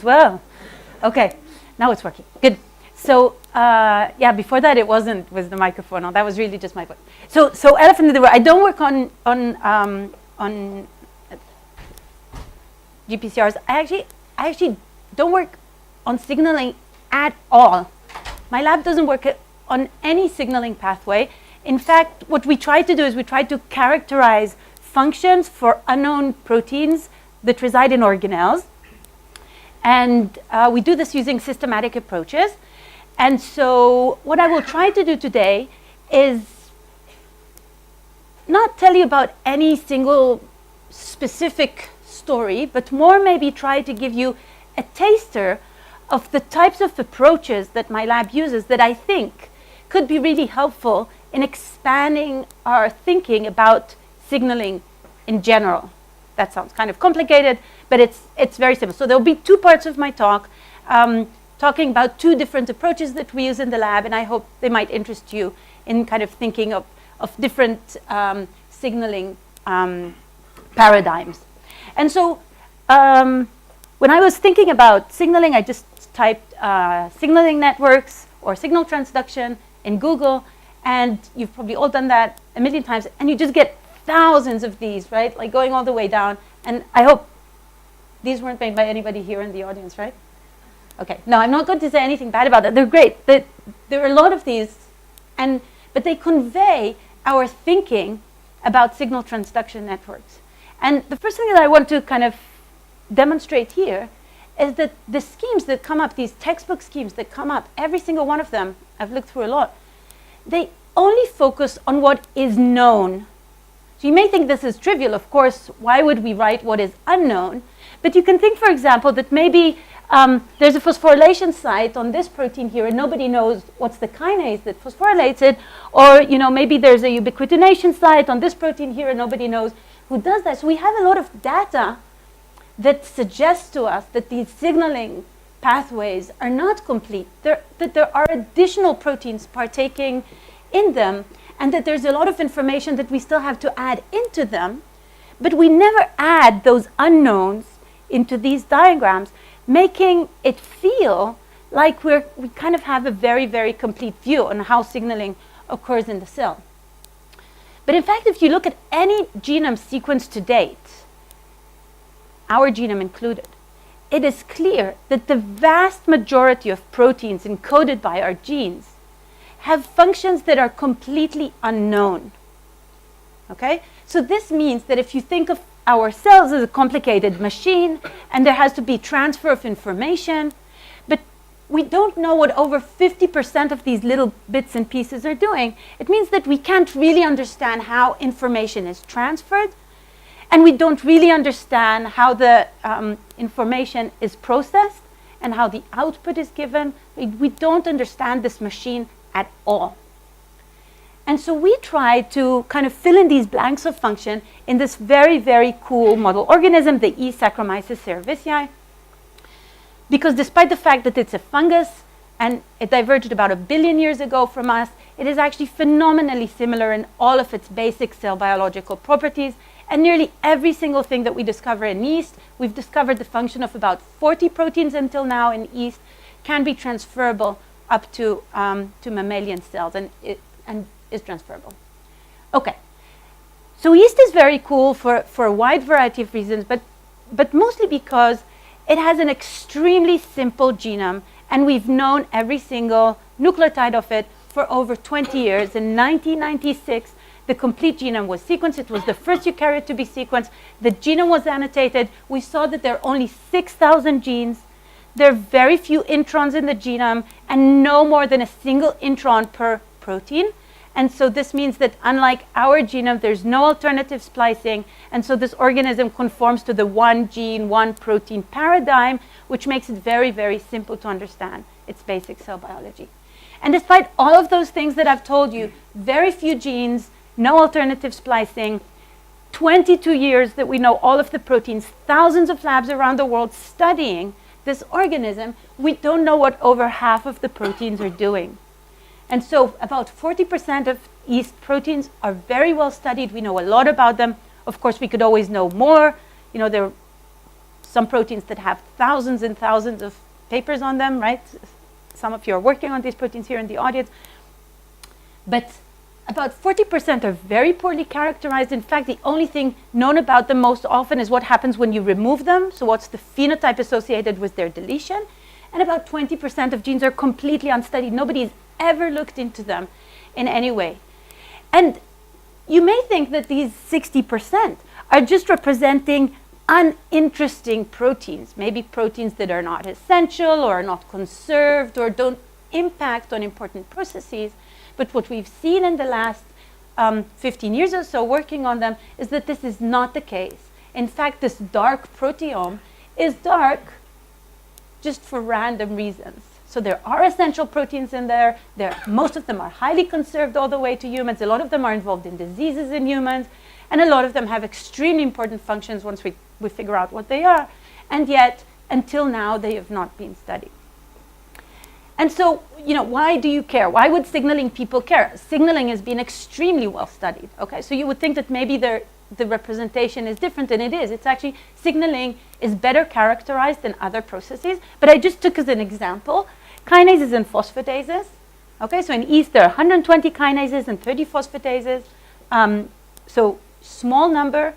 well. Okay, now it's working. Good. So yeah, before that it wasn't with the microphone on. That was really just my voice. So elephant in the room. I don't work on GPCRs. I actually don't work on signaling at all. My lab doesn't work on any signaling pathway. In fact, what we try to do is we try to characterize functions for unknown proteins that reside in organelles. And we do this using systematic approaches. And so what I will try to do today is not tell you about any single specific story, but more maybe try to give you a taster of the types of approaches that my lab uses that I think could be really helpful in expanding our thinking about signaling in general. That sounds kind of complicated, but it's very simple. So there'll be two parts of my talk, talking about two different approaches that we use in the lab, and I hope they might interest you in kind of thinking of different signaling paradigms. And so when I was thinking about signaling, I just typed signaling networks or signal transduction in Google, and you've probably all done that a million times, and you just get thousands of these, right? Like going all the way down. And I hope these weren't made by anybody here in the audience, right? Okay, no, I'm not going to say anything bad about it. They're great. There are a lot of these, but they convey our thinking about signal transduction networks. And the first thing that I want to kind of demonstrate here is that the schemes that come up, these textbook schemes that come up, every single one of them, I've looked through a lot, they only focus on what is known. So you may think this is trivial, of course, why would we write what is unknown? But you can think, for example, that maybe there's a phosphorylation site on this protein here and nobody knows what's the kinase that phosphorylates it, or maybe there's a ubiquitination site on this protein here and nobody knows who does that. So we have a lot of data that suggests to us that these signaling pathways are not complete, that there are additional proteins partaking in them, and that there's a lot of information that we still have to add into them, but we never add those unknowns into these diagrams, making it feel like we kind of have a very, very complete view on how signaling occurs in the cell. But in fact, if you look at any genome sequence to date, our genome included, it is clear that the vast majority of proteins encoded by our genes have functions that are completely unknown. Okay? So this means that if you think of our cells as a complicated machine and there has to be transfer of information, but we don't know what over 50% of these little bits and pieces are doing, it means that we can't really understand how information is transferred, and we don't really understand how the information is processed and how the output is given. We don't understand this machine at all. And so we try to kind of fill in these blanks of function in this very, very cool model organism, the E. Saccharomyces cerevisiae, because despite the fact that it's a fungus and it diverged about 1 billion years ago from us, it is actually phenomenally similar in all of its basic cell biological properties. And nearly every single thing that we discover in yeast, we've discovered the function of about 40 proteins until now in yeast, can be transferable up to mammalian cells and is transferable. Okay, so yeast is very cool for a wide variety of reasons, but mostly because it has an extremely simple genome, and we've known every single nucleotide of it for over 20 years. In 1996, the complete genome was sequenced. It was the first eukaryote to be sequenced. The genome was annotated. We saw that there are only 6,000 genes. There are very few introns in the genome and no more than a single intron per protein. And so this means that unlike our genome, there's no alternative splicing. And so this organism conforms to the one gene, one protein paradigm, which makes it very, very simple to understand its basic cell biology. And despite all of those things that I've told you, very few genes, no alternative splicing, 22 years that we know all of the proteins, thousands of labs around the world studying this organism, we don't know what over half of the proteins are doing. And so about 40% of yeast proteins are very well studied. We know a lot about them. Of course, we could always know more. There are some proteins that have thousands and thousands of papers on them, right? Some of you are working on these proteins here in the audience. But about 40% are very poorly characterized. In fact, the only thing known about them most often is what happens when you remove them. So what's the phenotype associated with their deletion? And about 20% of genes are completely unstudied. Nobody's ever looked into them in any way. And you may think that these 60% are just representing uninteresting proteins, maybe proteins that are not essential or are not conserved or don't impact on important processes. But what we've seen in the last 15 years or so working on them is that this is not the case. In fact, this dark proteome is dark just for random reasons. So there are essential proteins in there. Most of them are highly conserved all the way to humans. A lot of them are involved in diseases in humans. And a lot of them have extremely important functions once we figure out what they are. And yet, until now, they have not been studied. And so, why do you care? Why would signaling people care? Signaling has been extremely well studied. Okay, so you would think that maybe the representation is different, and it is. It's actually, signaling is better characterized than other processes. But I just took as an example kinases and phosphatases. Okay, so in yeast there are 120 kinases and 30 phosphatases. So small number.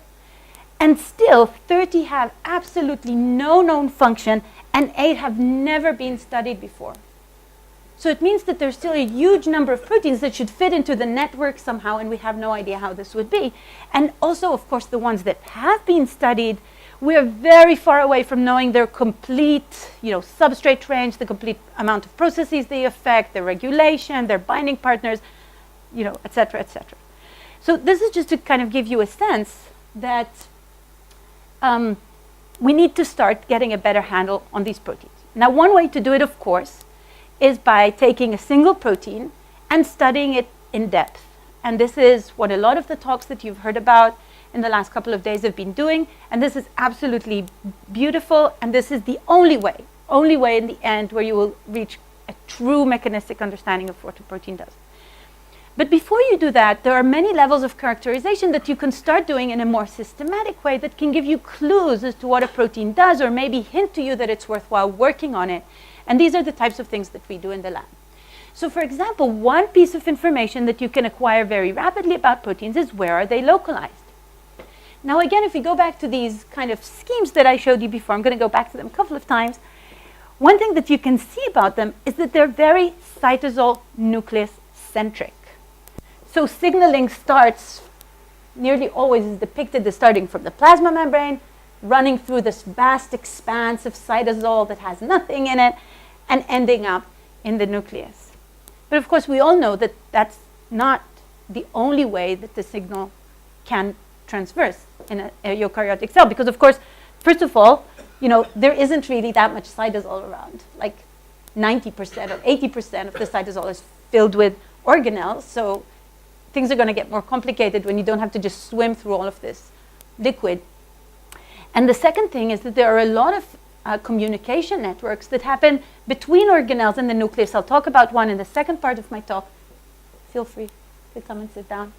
And still 30 have absolutely no known function, and 8 have never been studied before. So it means that there's still a huge number of proteins that should fit into the network somehow, and we have no idea how this would be. And also, of course, the ones that have been studied, we're very far away from knowing their complete, substrate range, the complete amount of processes they affect, their regulation, their binding partners, et cetera, et cetera. So this is just to kind of give you a sense that we need to start getting a better handle on these proteins. Now, one way to do it, of course, is by taking a single protein and studying it in depth. And this is what a lot of the talks that you've heard about in the last couple of days have been doing. And this is absolutely beautiful. And this is the only way in the end where you will reach a true mechanistic understanding of what a protein does. But before you do that, there are many levels of characterization that you can start doing in a more systematic way that can give you clues as to what a protein does, or maybe hint to you that it's worthwhile working on it. And these are the types of things that we do in the lab. So for example, one piece of information that you can acquire very rapidly about proteins is where are they localized. Now again, if we go back to these kind of schemes that I showed you before, I'm going to go back to them a couple of times. One thing that you can see about them is that they're very cytosol nucleus centric. So signaling starts, nearly always is depicted as starting from the plasma membrane, running through this vast expanse of cytosol that has nothing in it, and ending up in the nucleus. But of course, we all know that that's not the only way that the signal can transverse in a eukaryotic cell. Because of course, first of all, there isn't really that much cytosol around. Like 90% or 80% of the cytosol is filled with organelles. So things are going to get more complicated when you don't have to just swim through all of this liquid. And the second thing is that there are a lot of communication networks that happen between organelles in the nucleus. I'll talk about one in the second part of my talk. Feel free to come and sit down.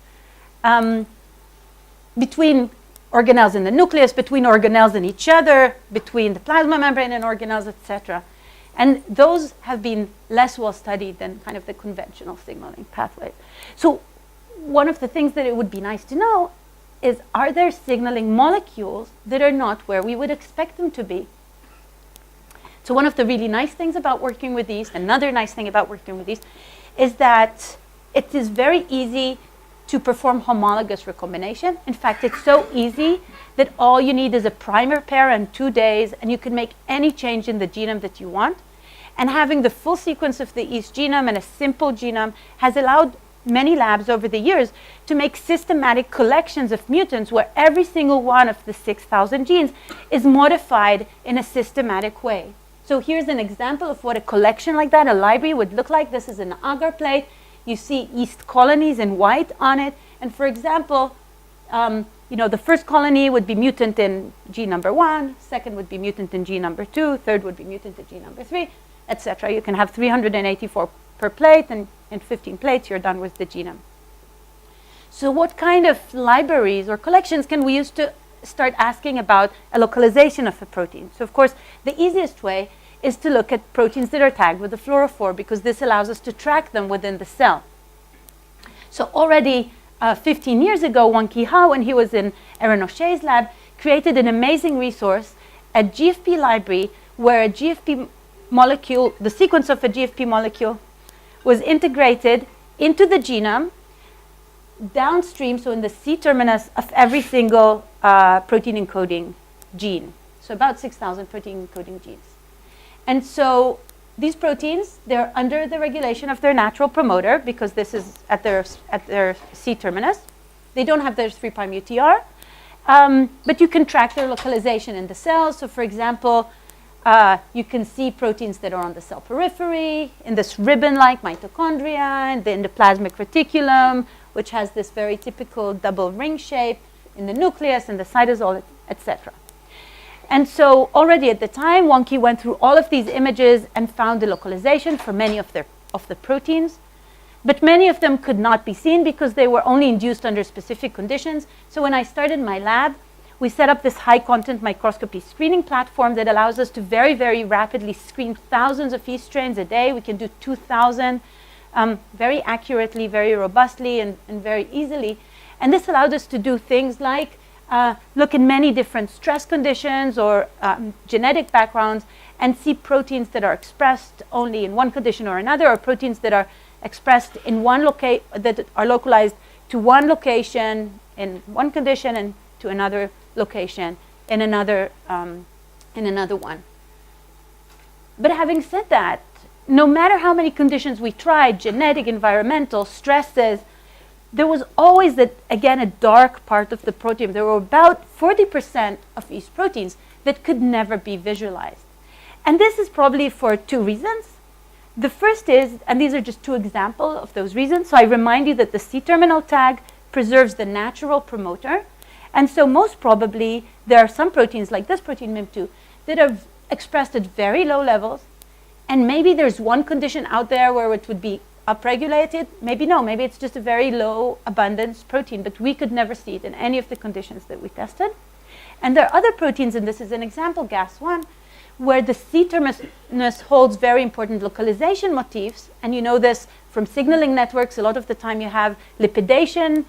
Between organelles in the nucleus, between organelles and each other, between the plasma membrane and organelles, etc. And those have been less well studied than kind of the conventional signaling pathway. So one of the things that it would be nice to know is, are there signaling molecules that are not where we would expect them to be? So one of the really nice things about working with these, another nice thing about working with these, is that it is very easy to perform homologous recombination. In fact, it's so easy that all you need is a primer pair and 2 days, and you can make any change in the genome that you want. And having the full sequence of the yeast genome and a simple genome has allowed many labs over the years to make systematic collections of mutants where every single one of the 6,000 genes is modified in a systematic way. So here's an example of what a collection like that, a library, would look like. This is an agar plate. You see yeast colonies in white on it. And for example, the first colony would be mutant in gene number 1, second would be mutant in gene number 2, third would be mutant in gene number 3, etc. You can have 384 per plate, and in 15 plates, you're done with the genome. So what kind of libraries or collections can we use to start asking about a localization of a protein. So of course, the easiest way is to look at proteins that are tagged with the fluorophore, because this allows us to track them within the cell. So already 15 years ago, Wang Qihao, when he was in Erin O'Shea's lab, created an amazing resource, a GFP library, where a GFP molecule, the sequence of a GFP molecule, was integrated into the genome downstream, so in the C-terminus of every single protein encoding gene. So about 6,000 protein encoding genes. And so these proteins, they're under the regulation of their natural promoter, because this is at their C-terminus. They don't have their 3' UTR, but you can track their localization in the cells. So for example, you can see proteins that are on the cell periphery, in this ribbon-like mitochondria, and in the plasmic reticulum, which has this very typical double ring shape, in the nucleus, in the cytosol, etc. And so already at the time, Wang Qi went through all of these images and found the localization for many of the proteins. But many of them could not be seen because they were only induced under specific conditions. So when I started my lab, we set up this high-content microscopy screening platform that allows us to very, very rapidly screen thousands of yeast strains a day. We can do 2,000 very accurately, very robustly, and very easily. And this allowed us to do things like look at many different stress conditions or genetic backgrounds and see proteins that are expressed only in one condition or another, or proteins that are expressed in that are localized to one location in one condition and to another location in another one. But having said that, no matter how many conditions we tried, genetic, environmental, stresses, there was always again a dark part of the protein. There were about 40% of yeast proteins that could never be visualized. And this is probably for two reasons. The first is, and these are just two examples of those reasons, so I remind you that the C-terminal tag preserves the natural promoter. And so most probably, there are some proteins like this protein MIM2 that are expressed at very low levels. And maybe there's one condition out there where it would be upregulated. Maybe no, maybe it's just a very low abundance protein, but we could never see it in any of the conditions that we tested. And there are other proteins, and this is an example, GAS1, where the C-terminus holds very important localization motifs. And you know this from signaling networks. A lot of the time you have lipidation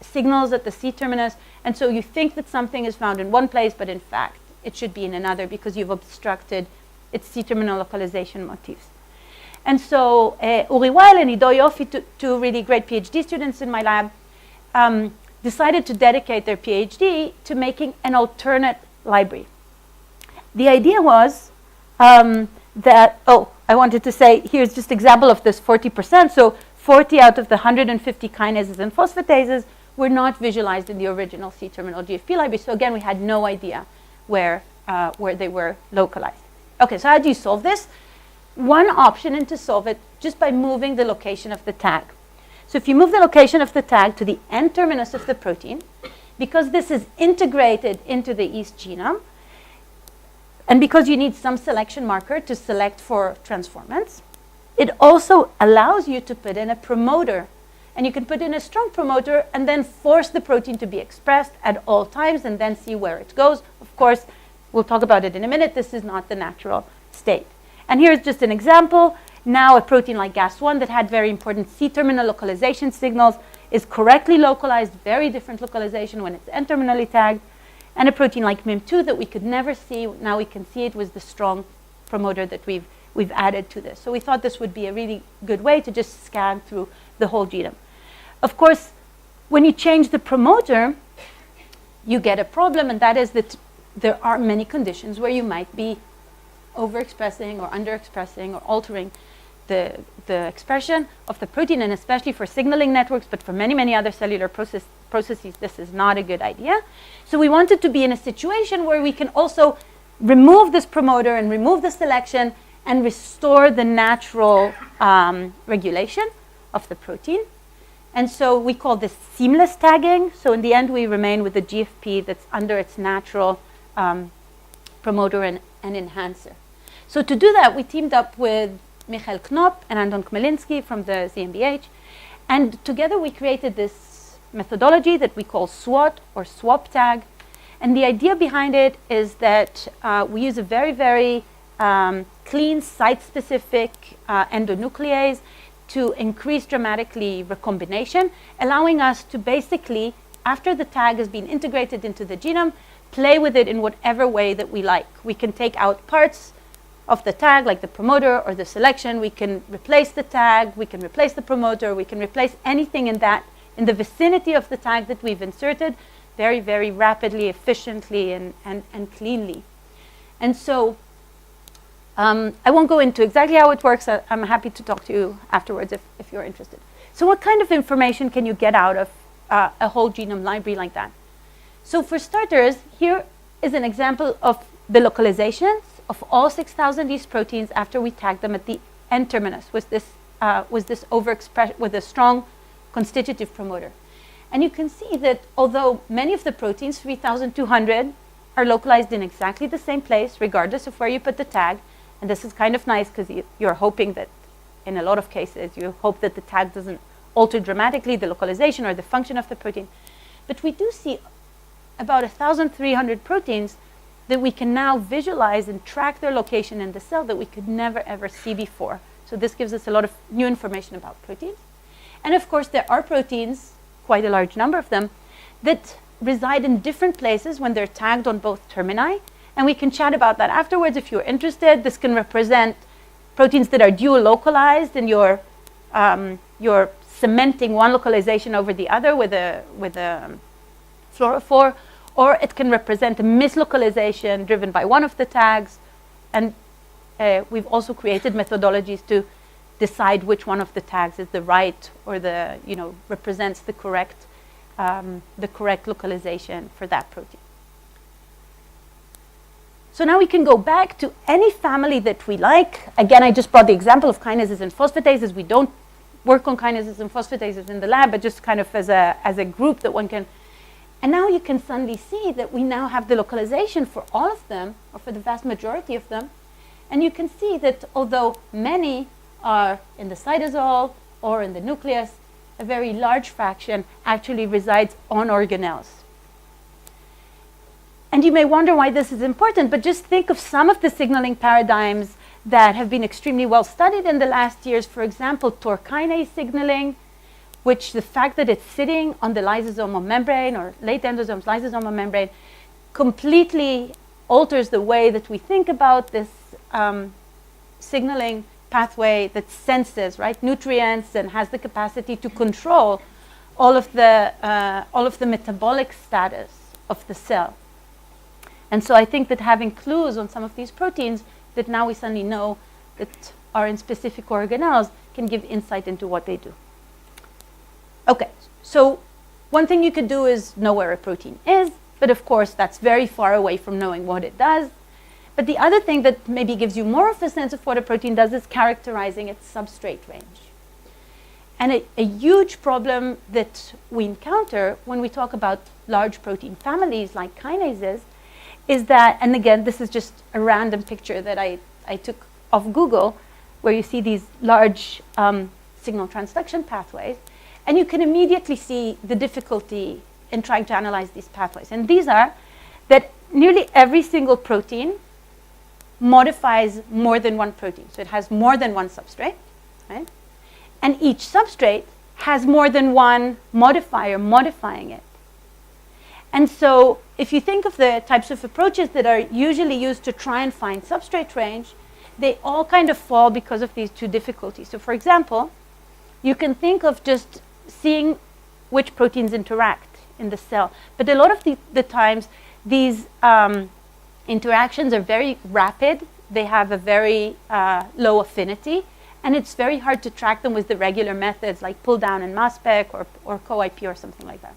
signals at the C-terminus. And so you think that something is found in one place, but in fact, it should be in another because you've obstructed its C-terminal localization motifs. And so Uri Weil and Ido Yofi, two really great PhD students in my lab, decided to dedicate their PhD to making an alternate library. The idea was that, I wanted to say, here's just an example of this 40%. So 40 out of the 150 kinases and phosphatases were not visualized in the original C-terminal GFP library. So again, we had no idea where they were localized. Okay, so how do you solve this? One option is to solve it just by moving the location of the tag. So if you move the location of the tag to the N-terminus of the protein, because this is integrated into the yeast genome, and because you need some selection marker to select for transformants, it also allows you to put in a promoter. And you can put in a strong promoter and then force the protein to be expressed at all times and then see where it goes. Of course, we'll talk about it in a minute. This is not the natural state. And here's just an example. Now a protein like GAS1 that had very important C-terminal localization signals is correctly localized, very different localization when it's N-terminally tagged. And a protein like MIM2 that we could never see, now we can see it was the strong promoter that we've added to this. So we thought this would be a really good way to just scan through the whole genome. Of course, when you change the promoter, you get a problem, and that is that there are many conditions where you might be overexpressing or underexpressing or altering the expression of the protein, and especially for signaling networks, but for many, many other cellular processes, this is not a good idea. So we wanted to be in a situation where we can also remove this promoter and remove the selection and restore the natural regulation of the protein. And so we call this seamless tagging. So in the end, we remain with the GFP that's under its natural promoter and enhancer. So to do that, we teamed up with Michael Knopp and Anton Kmelinsky from the ZMBH. And together we created this methodology that we call SWAT or swap tag. And the idea behind it is that we use a very, very clean, site-specific endonuclease to increase dramatically recombination, allowing us to basically, after the tag has been integrated into the genome, play with it in whatever way that we like. We can take out parts of the tag, like the promoter or the selection. We can replace the tag, we can replace the promoter, we can replace anything in the vicinity of the tag that we've inserted very, very rapidly, efficiently, and cleanly. And so I won't go into exactly how it works. I'm happy to talk to you afterwards if you're interested. So what kind of information can you get out of a whole genome library like that? So for starters, here is an example of the localizations of all 6,000 of these proteins after we tag them at the N-terminus with this overexpression, with a strong constitutive promoter. And you can see that although many of the proteins, 3,200, are localized in exactly the same place, regardless of where you put the tag, and this is kind of nice because you're hoping that, in a lot of cases, you hope that the tag doesn't alter dramatically the localization or the function of the protein. But we do see about 1,300 proteins that we can now visualize and track their location in the cell that we could never, ever see before. So this gives us a lot of new information about proteins. And of course, there are proteins, quite a large number of them, that reside in different places when they're tagged on both termini. And we can chat about that afterwards if you're interested. This can represent proteins that are dual localized, and you're cementing one localization over the other with a fluorophore, or it can represent a mislocalization driven by one of the tags. And we've also created methodologies to decide which one of the tags is the right or represents the correct localization for that protein. So now we can go back to any family that we like. Again, I just brought the example of kinases and phosphatases. We don't work on kinases and phosphatases in the lab, but just kind of as a group that one can. And now you can suddenly see that we now have the localization for all of them, or for the vast majority of them. And you can see that although many are in the cytosol or in the nucleus, a very large fraction actually resides on organelles. And you may wonder why this is important, but just think of some of the signaling paradigms that have been extremely well studied in the last years. For example, TOR kinase signaling, which the fact that it's sitting on the lysosomal membrane or late endosomes lysosomal membrane completely alters the way that we think about this signaling pathway that senses, right, nutrients and has the capacity to control all of the metabolic status of the cell. And so I think that having clues on some of these proteins that now we suddenly know that are in specific organelles can give insight into what they do. Okay, so one thing you could do is know where a protein is, but of course that's very far away from knowing what it does. But the other thing that maybe gives you more of a sense of what a protein does is characterizing its substrate range. And a huge problem that we encounter when we talk about large protein families like kinases is that, and again, this is just a random picture that I took of Google, where you see these large signal transduction pathways, and you can immediately see the difficulty in trying to analyze these pathways. And these are that nearly every single protein modifies more than one protein. So it has more than one substrate, right? And each substrate has more than one modifier modifying it. And so if you think of the types of approaches that are usually used to try and find substrate range, they all kind of fall because of these two difficulties. So for example, you can think of just seeing which proteins interact in the cell. But a lot of the times, these interactions are very rapid. They have a very low affinity. And it's very hard to track them with the regular methods like pull down and mass spec or co-IP or something like that.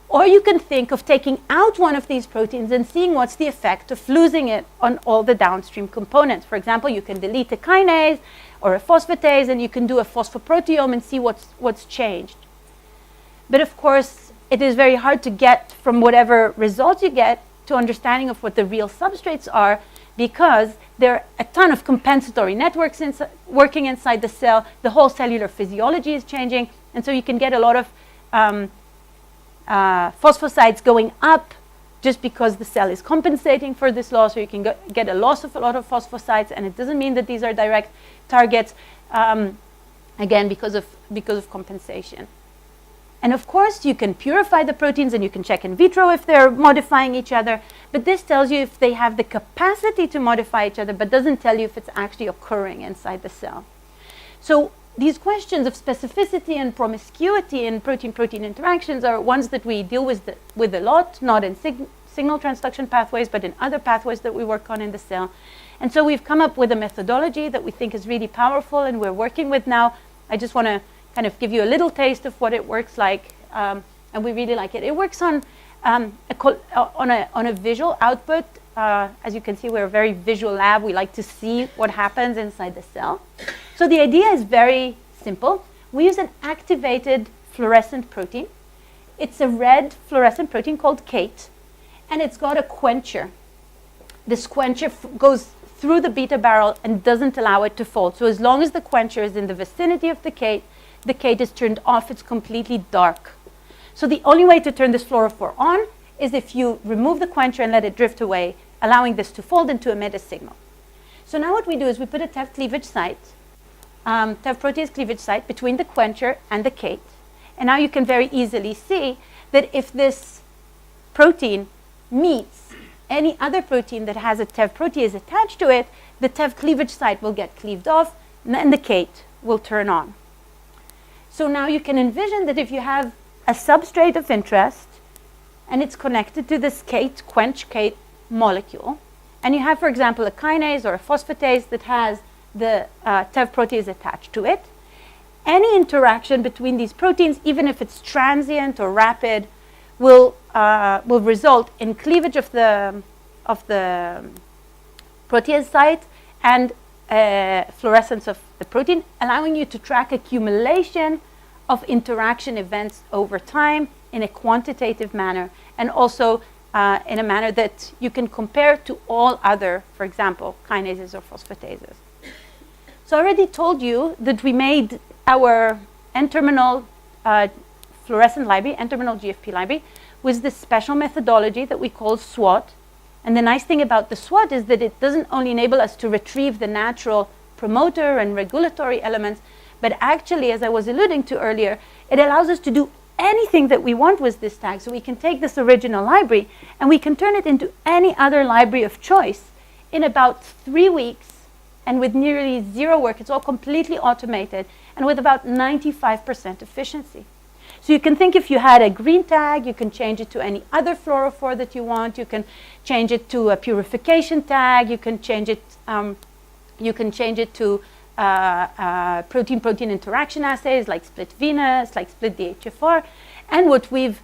Or you can think of taking out one of these proteins and seeing what's the effect of losing it on all the downstream components. For example, you can delete a kinase or a phosphatase, and you can do a phosphoproteome and see what's changed. But of course, it is very hard to get from whatever results you get to understanding of what the real substrates are, because there are a ton of compensatory networks working inside the cell. The whole cellular physiology is changing, and so you can get a lot of phosphosides going up just because the cell is compensating for this loss, or you can get a loss of a lot of phosphosites, and it doesn't mean that these are direct targets, again, because of compensation. And of course, you can purify the proteins, and you can check in vitro if they're modifying each other, but this tells you if they have the capacity to modify each other, but doesn't tell you if it's actually occurring inside the cell. So these questions of specificity and promiscuity in protein-protein interactions are ones that we deal with a lot, not in signal transduction pathways, but in other pathways that we work on in the cell. And so we've come up with a methodology that we think is really powerful, and we're working with now. I just want to kind of give you a little taste of what it works like, and we really like it. It works on a visual output. As you can see, we're a very visual lab. We like to see what happens inside the cell. So the idea is very simple. We use an activated fluorescent protein. It's a red fluorescent protein called Kate, and it's got a quencher. This quencher goes through the beta barrel and doesn't allow it to fold. So as long as the quencher is in the vicinity of the Kate is turned off. It's completely dark. So the only way to turn this fluorophore on is if you remove the quencher and let it drift away, allowing this to fold and to emit a signal. So now what we do is we put a TEV cleavage site, TEV protease cleavage site between the quencher and the Kate. And now you can very easily see that if this protein meets any other protein that has a TEV protease attached to it, the TEV cleavage site will get cleaved off, and the Kate will turn on. So now you can envision that if you have a substrate of interest, and it's connected to this quench Kate molecule, and you have, for example, a kinase or a phosphatase that has the TEV protease attached to it, any interaction between these proteins, even if it's transient or rapid, will result in cleavage of the protease site and fluorescence of the protein, allowing you to track accumulation of interaction events over time in a quantitative manner, and also in a manner that you can compare to all other, for example, kinases or phosphatases. So I already told you that we made our N-terminal fluorescent library, N-terminal GFP library, with this special methodology that we call SWAT. And the nice thing about the SWAT is that it doesn't only enable us to retrieve the natural promoter and regulatory elements, but actually, as I was alluding to earlier, it allows us to do anything that we want with this tag. So we can take this original library and we can turn it into any other library of choice in about 3 weeks, and with nearly zero work. It's all completely automated, and with about 95% efficiency. So you can think if you had a green tag, you can change it to any other fluorophore that you want. You can change it to a purification tag. You can change it to protein-protein interaction assays like split venous, like split DHFR. And what we've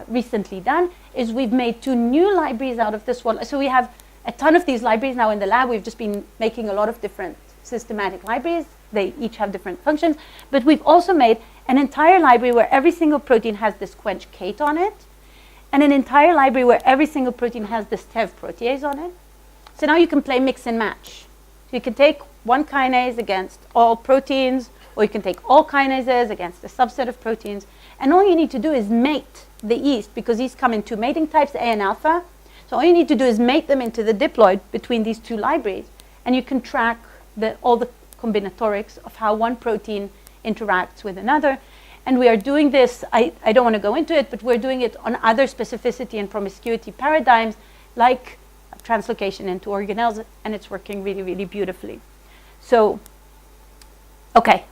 recently done is we've made 2 new libraries out of this one. So we have a ton of these libraries now in the lab. We've just been making a lot of different systematic libraries. They each have different functions. But we've also made an entire library where every single protein has this quench Kate on it, and an entire library where every single protein has this TEV protease on it. So now you can play mix and match. So you can take one kinase against all proteins, or you can take all kinases against a subset of proteins, and all you need to do is mate the yeast, because yeast come in 2 mating types, A and alpha. So all you need to do is mate them into the diploid between these 2 libraries, and you can track all the combinatorics of how one protein interacts with another. And we are doing this, I don't want to go into it, but we're doing it on other specificity and promiscuity paradigms like translocation into organelles, and it's working really, really beautifully. So, okay.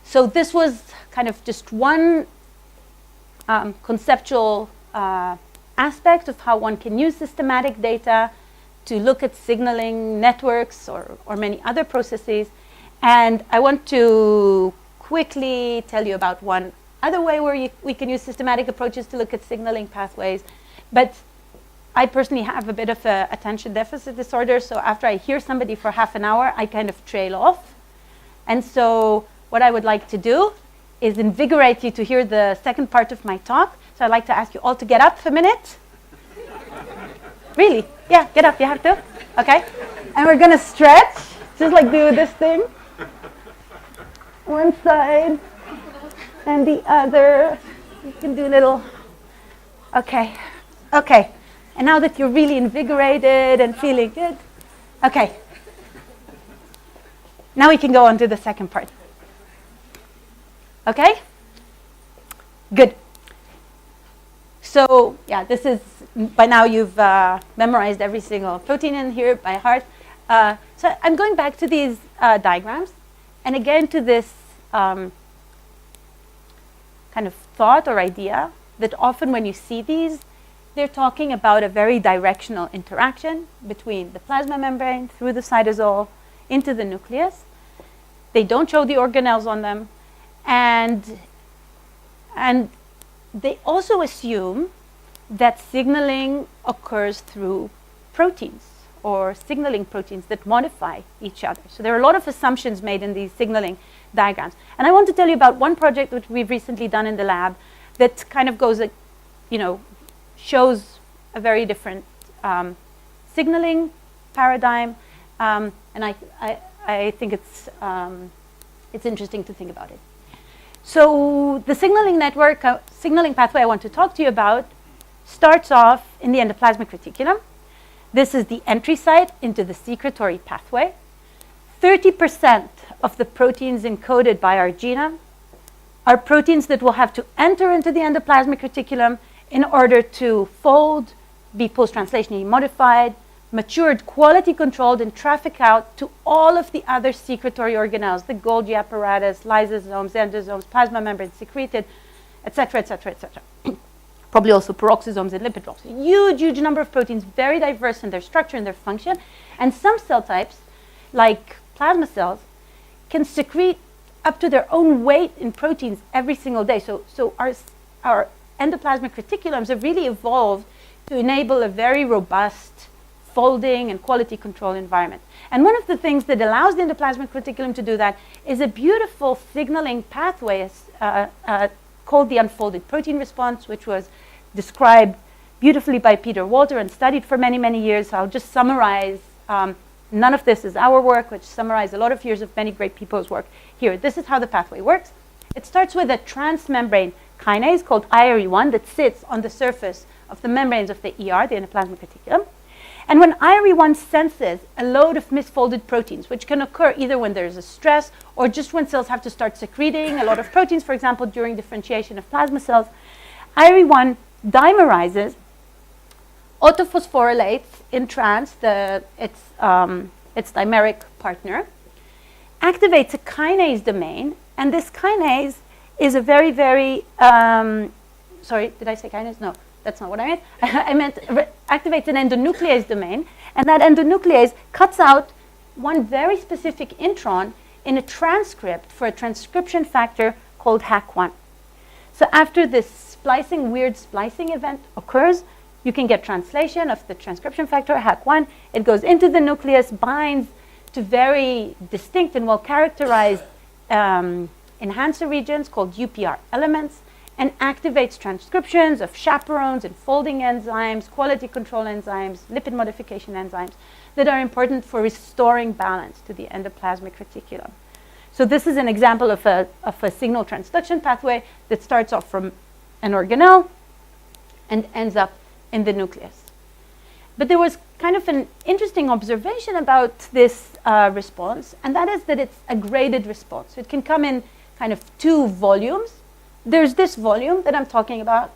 So this was kind of just one conceptual aspect of how one can use systematic data to look at signaling networks or many other processes. And I want to quickly tell you about one other way where we can use systematic approaches to look at signaling pathways. But I personally have a bit of a attention deficit disorder, so after I hear somebody for half an hour, I kind of trail off. And so what I would like to do is invigorate you to hear the second part of my talk. So I'd like to ask you all to get up for a minute. Really? Yeah, get up, you have to. Okay. And we're going to stretch, just like do this thing. One side and the other. You can do little, okay. Okay. And now that you're really invigorated and feeling good, okay. Now we can go on to the second part. Okay? Good. So, yeah, this is, by now you've memorized every single protein in here by heart. So I'm going back to these diagrams, and again to this kind of thought or idea that often when you see these, they're talking about a very directional interaction between the plasma membrane through the cytosol into the nucleus. They don't show the organelles on them, and they also assume that signaling occurs through proteins or signaling proteins that modify each other. So there are a lot of assumptions made in these signaling diagrams. And I want to tell you about one project which we've recently done in the lab that kind of goes, shows a very different signaling paradigm. And I think it's interesting to think about it. So the signaling network, signaling pathway I want to talk to you about starts off in the endoplasmic reticulum. This is the entry site into the secretory pathway. 30% of the proteins encoded by our genome are proteins that will have to enter into the endoplasmic reticulum in order to fold, be post-translationally modified, matured, quality controlled, and traffic out to all of the other secretory organelles, the Golgi apparatus, lysosomes, endosomes, plasma membrane secreted, etc., etc., etc. Probably also peroxisomes and lipid drops. Huge, huge number of proteins, very diverse in their structure and their function. And some cell types, like plasma cells, can secrete up to their own weight in proteins every single day. So our endoplasmic reticulums have really evolved to enable a very robust folding and quality control environment. And one of the things that allows the endoplasmic reticulum to do that is a beautiful signaling pathway called the unfolded protein response, which was described beautifully by Peter Walter and studied for many, many years. So I'll just summarize. None of this is our work, which summarized a lot of years of many great people's work here. This is how the pathway works. It starts with a transmembrane kinase called IRE1 that sits on the surface of the membranes of the ER, the endoplasmic reticulum. And when IRE1 senses a load of misfolded proteins, which can occur either when there's a stress or just when cells have to start secreting a lot of proteins, for example, during differentiation of plasma cells, IRE1 dimerizes, autophosphorylates in trans its dimeric partner, activates a kinase domain, and this kinase is a very, very, sorry, did I say kinase? No. That's not what I meant. I meant activates an endonuclease domain, and that endonuclease cuts out one very specific intron in a transcript for a transcription factor called HAC1. So after this weird splicing event occurs, you can get translation of the transcription factor HAC1. It goes into the nucleus, binds to very distinct and well-characterized enhancer regions called UPR elements, and activates transcriptions of chaperones and folding enzymes, quality control enzymes, lipid modification enzymes that are important for restoring balance to the endoplasmic reticulum. So this is an example of a signal transduction pathway that starts off from an organelle and ends up in the nucleus. But there was kind of an interesting observation about this response, and that is that it's a graded response. It can come in kind of two volumes. There's this volume that I'm talking about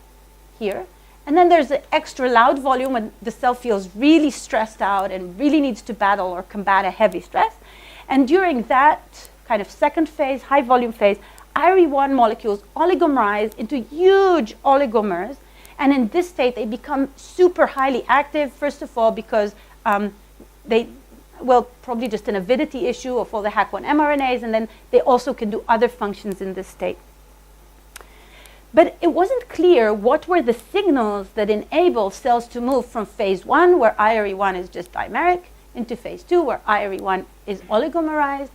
here, and then there's the extra loud volume when the cell feels really stressed out and really needs to battle or combat a heavy stress. And during that kind of second phase, high volume phase, IRE1 molecules oligomerize into huge oligomers, and in this state they become super highly active, first of all because probably just an avidity issue of all the HAC1 mRNAs, and then they also can do other functions in this state. But it wasn't clear what were the signals that enable cells to move from phase 1, where IRE1 is just dimeric, into phase 2, where IRE1 is oligomerized.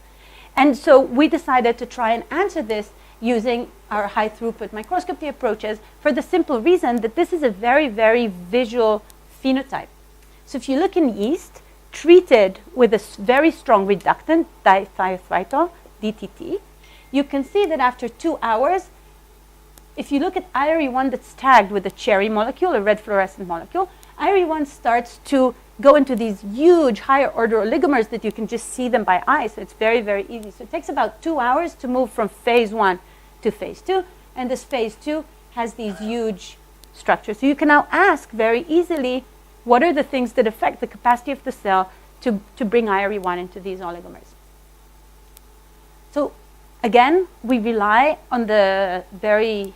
And so we decided to try and answer this using our high throughput microscopy approaches for the simple reason that this is a very, very visual phenotype. So if you look in yeast, treated with a very strong reductant, dithiazolidine, DTT, you can see that after 2 hours, if you look at IRE1 that's tagged with a cherry molecule, a red fluorescent molecule, IRE1 starts to go into these huge higher order oligomers that you can just see them by eye. So it's very, very easy. So it takes about 2 hours to move from phase 1 to phase 2. And this phase 2 has these huge structures. So you can now ask very easily, what are the things that affect the capacity of the cell to bring IRE1 into these oligomers? So again, we rely on the very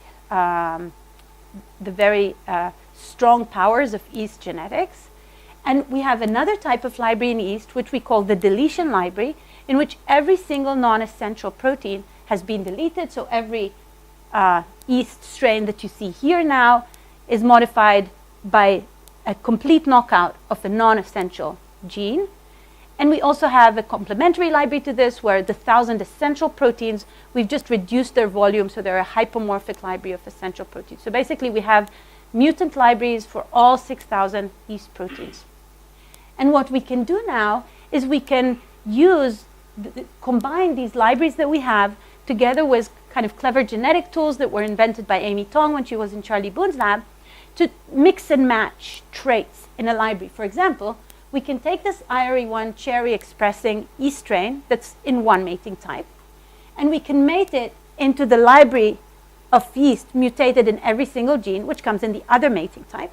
strong powers of yeast genetics. And we have another type of library in yeast, which we call the deletion library, in which every single non-essential protein has been deleted. So every yeast strain that you see here now is modified by a complete knockout of a non-essential gene. And we also have a complementary library to this, where the 1,000 essential proteins, we've just reduced their volume, so they're a hypomorphic library of essential proteins. So basically, we have mutant libraries for all 6,000 yeast proteins. And what we can do now is we can combine these libraries that we have together with kind of clever genetic tools that were invented by Amy Tong when she was in Charlie Boone's lab to mix and match traits in a library. For example, we can take this IRE1 cherry expressing yeast strain that's in one mating type, and we can mate it into the library of yeast mutated in every single gene, which comes in the other mating type.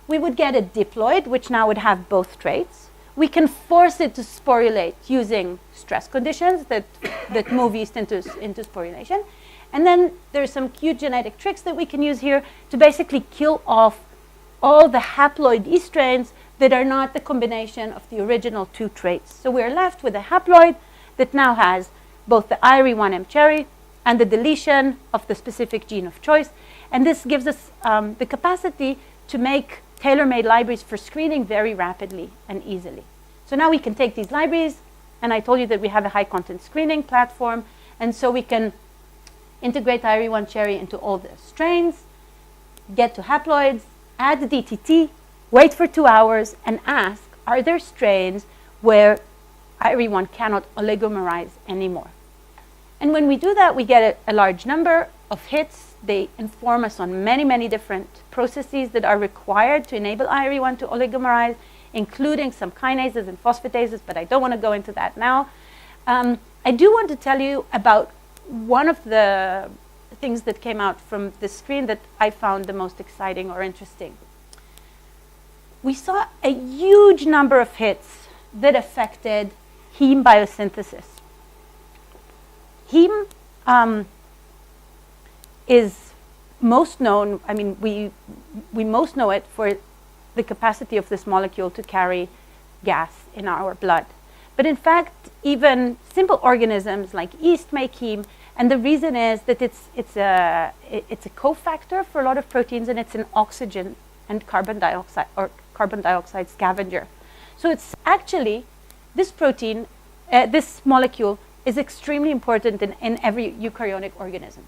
We would get a diploid, which now would have both traits. We can force it to sporulate using stress conditions that move yeast into sporulation. And then there's some cute genetic tricks that we can use here to basically kill off all the haploid yeast strains that are not the combination of the original two traits. So we're left with a haploid that now has both the IRE1M cherry and the deletion of the specific gene of choice. And this gives us the capacity to make tailor-made libraries for screening very rapidly and easily. So now we can take these libraries, and I told you that we have a high-content screening platform, and so we can integrate IRE1 cherry into all the strains, get to haploids, add the DTT, wait for 2 hours, and ask, are there strains where IRE1 cannot oligomerize anymore? And when we do that, we get a large number of hits. They inform us on many, many different processes that are required to enable IRE1 to oligomerize, including some kinases and phosphatases, but I don't want to go into that now. I do want to tell you about one of the things that came out from the screen that I found the most exciting or interesting. We saw a huge number of hits that affected heme biosynthesis. Heme is most known, I mean, we most know it for the capacity of this molecule to carry gas in our blood. But in fact, even simple organisms like yeast make heme, and the reason is that it's a cofactor for a lot of proteins, and it's an oxygen and carbon dioxide scavenger. So it's actually, this protein, this molecule is extremely important in every eukaryotic organism.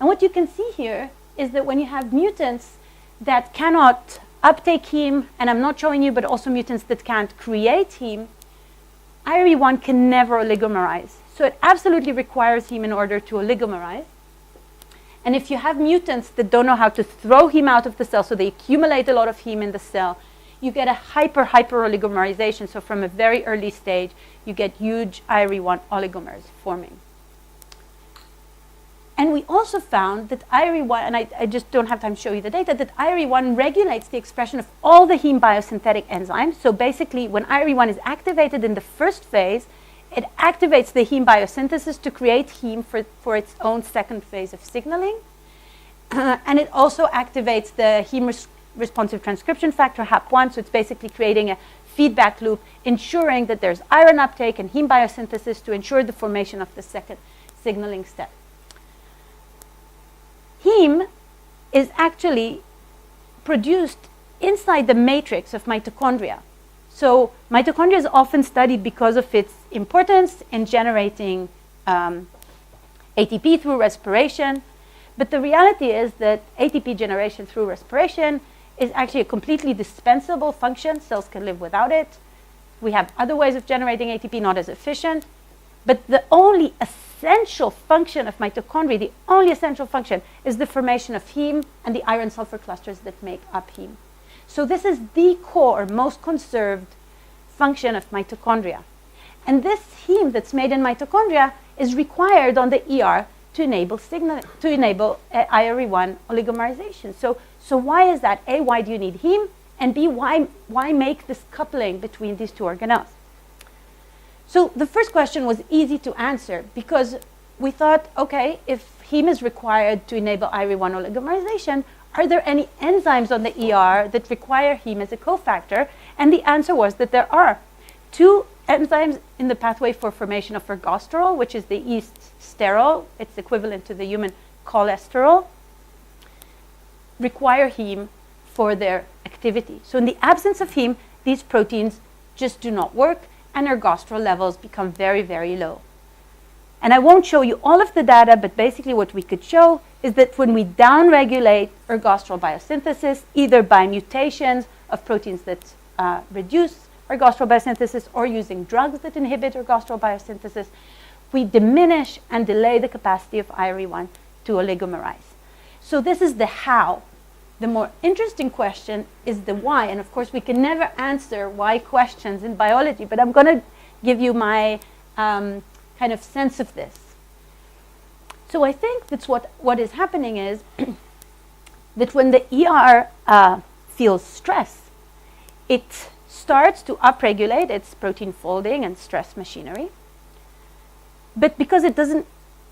And what you can see here is that when you have mutants that cannot uptake heme, and I'm not showing you, but also mutants that can't create heme, IRE1 can never oligomerize. So it absolutely requires heme in order to oligomerize. And if you have mutants that don't know how to throw heme out of the cell, so they accumulate a lot of heme in the cell, you get a hyper oligomerization. So from a very early stage, you get huge IRE1 oligomers forming. And we also found that IRE1, and I just don't have time to show you the data, that IRE1 regulates the expression of all the heme biosynthetic enzymes. So basically, when IRE1 is activated in the first phase, it activates the heme biosynthesis to create heme for its own second phase of signaling. And it also activates the heme responsive transcription factor, HAP1. So it's basically creating a feedback loop, ensuring that there's iron uptake and heme biosynthesis to ensure the formation of the second signaling step. Heme is actually produced inside the matrix of mitochondria. So mitochondria is often studied because of its importance in generating ATP through respiration. But the reality is that ATP generation through respiration is actually a completely dispensable function. Cells can live without it. We have other ways of generating ATP, not as efficient. But the only essential function of mitochondria, the only essential function, is the formation of heme and the iron sulfur clusters that make up heme. So this is the core, most conserved function of mitochondria. And this heme that's made in mitochondria is required on the ER to enable signaling, to enable IRE1 oligomerization. So why is that? A, why do you need heme? And B, why make this coupling between these two organelles? So the first question was easy to answer because we thought, okay, if heme is required to enable IRE1 oligomerization, are there any enzymes on the ER that require heme as a cofactor? And the answer was that there are. Two enzymes in the pathway for formation of ergosterol, which is the yeast sterol, it's equivalent to the human cholesterol, require heme for their activity. So in the absence of heme, these proteins just do not work, and ergosterol levels become very, very low. And I won't show you all of the data, but basically what we could show is that when we downregulate ergosterol biosynthesis, either by mutations of proteins that reduce ergosterol biosynthesis or using drugs that inhibit ergosterol biosynthesis, we diminish and delay the capacity of IRE1 to oligomerize. So this is the how. The more interesting question is the why. And of course, we can never answer why questions in biology, but I'm going to give you my kind of sense of this. So I think that's what is happening is that when the ER feels stress, it starts to upregulate its protein folding and stress machinery. But because it doesn't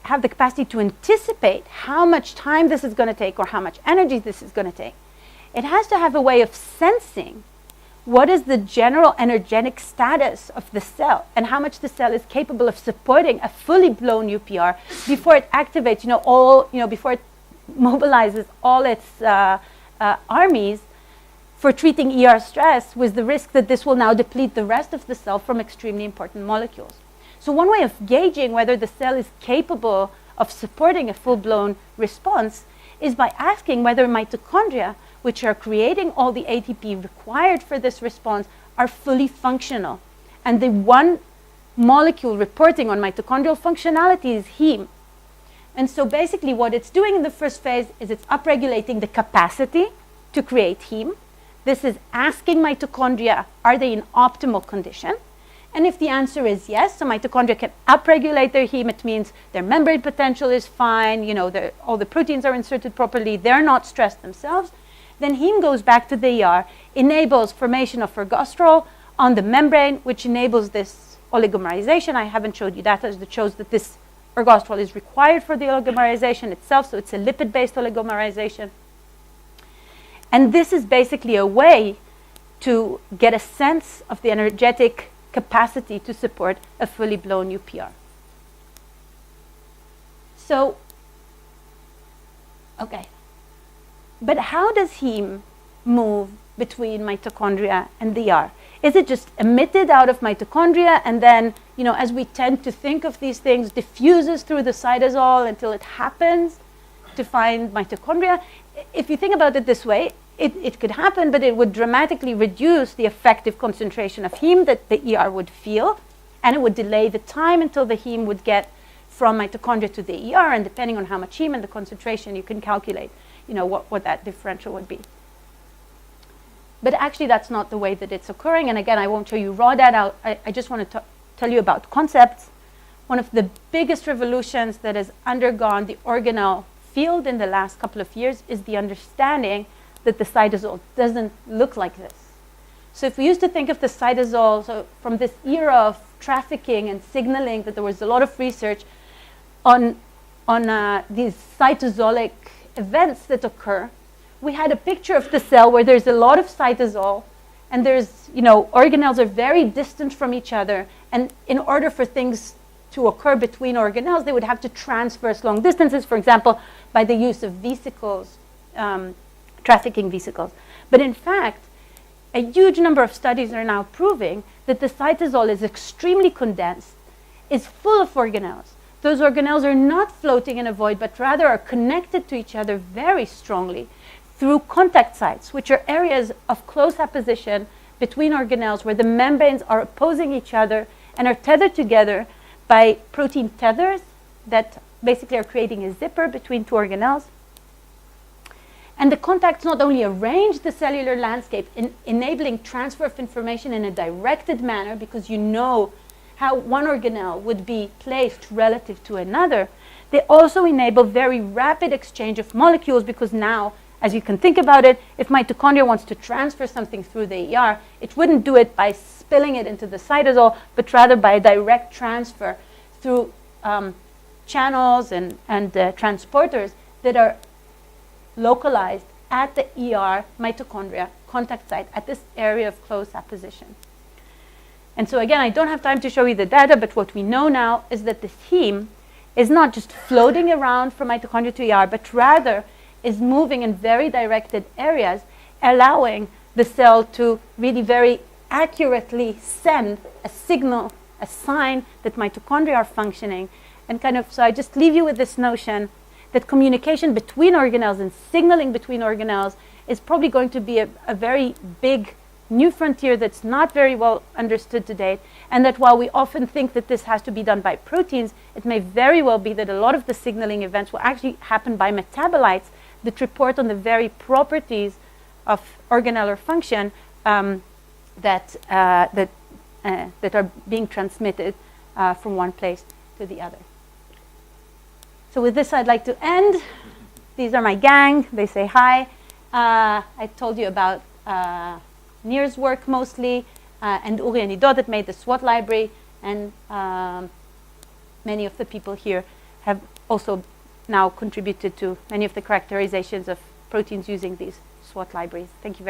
have the capacity to anticipate how much time this is going to take or how much energy this is going to take, it has to have a way of sensing what is the general energetic status of the cell and how much the cell is capable of supporting a fully blown UPR before it activates, before it mobilizes all its armies for treating ER stress, with the risk that this will now deplete the rest of the cell from extremely important molecules. So one way of gauging whether the cell is capable of supporting a full-blown response is by asking whether mitochondria, which are creating all the ATP required for this response, are fully functional. And the one molecule reporting on mitochondrial functionality is heme. And so basically what it's doing in the first phase is it's upregulating the capacity to create heme. This is asking mitochondria, are they in optimal condition? And if the answer is yes, so mitochondria can upregulate their heme, it means their membrane potential is fine, all the proteins are inserted properly, they're not stressed themselves, then heme goes back to the ER, enables formation of ergosterol on the membrane, which enables this oligomerization. I haven't showed you data that shows that this ergosterol is required for the oligomerization itself, so it's a lipid-based oligomerization. And this is basically a way to get a sense of the energetic capacity to support a fully blown UPR. So, okay. But how does heme move between mitochondria and the ER? Is it just emitted out of mitochondria and then, as we tend to think of these things, diffuses through the cytosol until it happens to find mitochondria? If you think about it this way, it could happen, but it would dramatically reduce the effective concentration of heme that the ER would feel, and it would delay the time until the heme would get from mitochondria to the ER, and depending on how much heme and the concentration, you can calculate, what that differential would be. But actually, that's not the way that it's occurring, and again, I won't show you raw data. I just want to tell you about concepts. One of the biggest revolutions that has undergone the organelle field in the last couple of years is the understanding that the cytosol doesn't look like this. So if we used to think of the cytosol, so from this era of trafficking and signaling, that there was a lot of research on these cytosolic events that occur, we had a picture of the cell where there's a lot of cytosol, and there's, organelles are very distant from each other, and in order for things to occur between organelles, they would have to transverse long distances, for example, by the use of vesicles, trafficking vesicles. But in fact, a huge number of studies are now proving that the cytosol is extremely condensed, is full of organelles. Those organelles are not floating in a void, but rather are connected to each other very strongly through contact sites, which are areas of close apposition between organelles where the membranes are opposing each other and are tethered together by protein tethers that basically are creating a zipper between two organelles. And the contacts not only arrange the cellular landscape in enabling transfer of information in a directed manner, because you know how one organelle would be placed relative to another, they also enable very rapid exchange of molecules, because now, as you can think about it, if mitochondria wants to transfer something through the ER, it wouldn't do it by spilling it into the cytosol, but rather by a direct transfer through channels and transporters that are localized at the ER mitochondria contact site at this area of close apposition. And so again, I don't have time to show you the data, but what we know now is that this heme is not just floating around from mitochondria to ER, but rather is moving in very directed areas, allowing the cell to really very accurately send a signal, a sign that mitochondria are functioning. And kind of, so I just leave you with this notion that communication between organelles and signaling between organelles is probably going to be a very big new frontier that's not very well understood to date, and that while we often think that this has to be done by proteins, it may very well be that a lot of the signaling events will actually happen by metabolites that report on the very properties of organellar function that are being transmitted from one place to the other. So with this, I'd like to end. These are my gang. They say hi. I told you about Nir's work mostly, and Uri and Ido that made the SWAT library, and many of the people here have also now contributed to many of the characterizations of proteins using these SWAT libraries. Thank you very much.